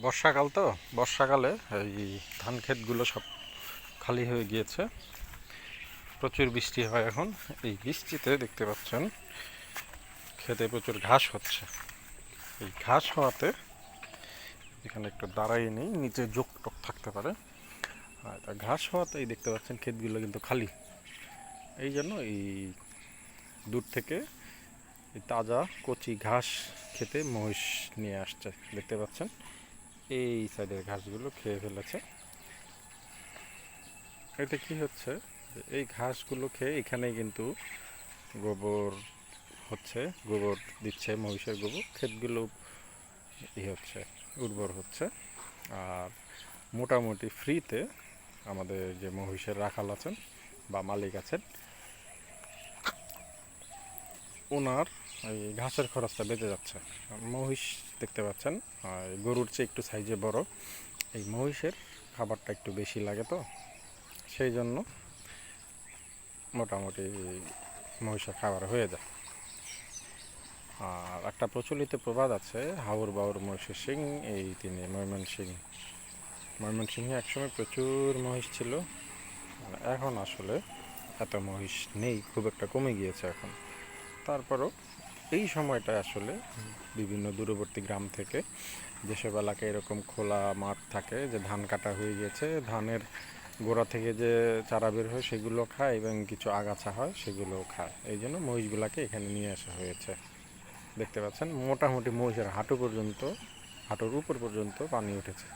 বর্ষাকাল তো, বর্ষাকালে এই ধান ক্ষেতগুলো সব খালি হয়ে গিয়েছে। প্রচুর বৃষ্টি হয় এখন। এই বৃষ্টিতে দেখতে পাচ্ছেন ক্ষেতে প্রচুর ঘাস হচ্ছে। এই ঘাস হওয়াতে এখানে একটু দাঁড়াই নেই, নিচে জোক টোক থাকতে পারে। আর তা ঘাস হওয়াতে এই দেখতে পাচ্ছেন ক্ষেতগুলো কিন্তু খালি। এই জন্য এই দূর থেকে এই তাজা কচি ঘাস খেতে মহিষ নিয়ে আসছে, দেখতে পাচ্ছেন। এই সাইডের ঘাসগুলো খেয়ে ফেলেছে। এতে কি হচ্ছে, এই ঘাসগুলো খেয়ে এখানেই কিন্তু গোবর হচ্ছে, গোবর দিচ্ছে, মহিষের গোবর। ক্ষেতগুলো হচ্ছে, উর্বর হচ্ছে। আর মোটামুটি ফ্রিতে আমাদের যে মহিষের রাখাল আছেন বা মালিক আছেন, ওনার এই ঘাসের খরচটা বেঁচে যাচ্ছে। মহিষ দেখতে পাচ্ছেন গরুর চেয়ে একটু সাইজে বড়। এই মহিষের খাবারটা একটু বেশি লাগে, তো সেই জন্য মোটামুটি মহিষের খাবার হয়ে যায়। আর একটা প্রচলিত প্রবাদ আছে, হাউর বাউর মহিষের সিং। এই তিনি ময়মনসিংহে একসময় প্রচুর মহিষ ছিল। এখন আসলে এত মহিষ নেই, খুব একটা কমে গিয়েছে এখন। তারপরও এই সময়টা আসলে বিভিন্ন দূরবর্তী গ্রাম থেকে, যেসব এলাকায় এরকম খোলা মাঠ থাকে, যে ধান কাটা হয়ে গেছে, ধানের গোড়া থেকে যে চারা বের হয় সেগুলো খায়, এবং কিছু আগাছা হয় সেগুলোও খায়। এই জন্য মহিষগুলোকে এখানে নিয়ে আসা হয়েছে। দেখতে পাচ্ছেন মোটামুটি মহিষের হাঁটু পর্যন্ত, হাঁটুর উপর পর্যন্ত পানি উঠেছে।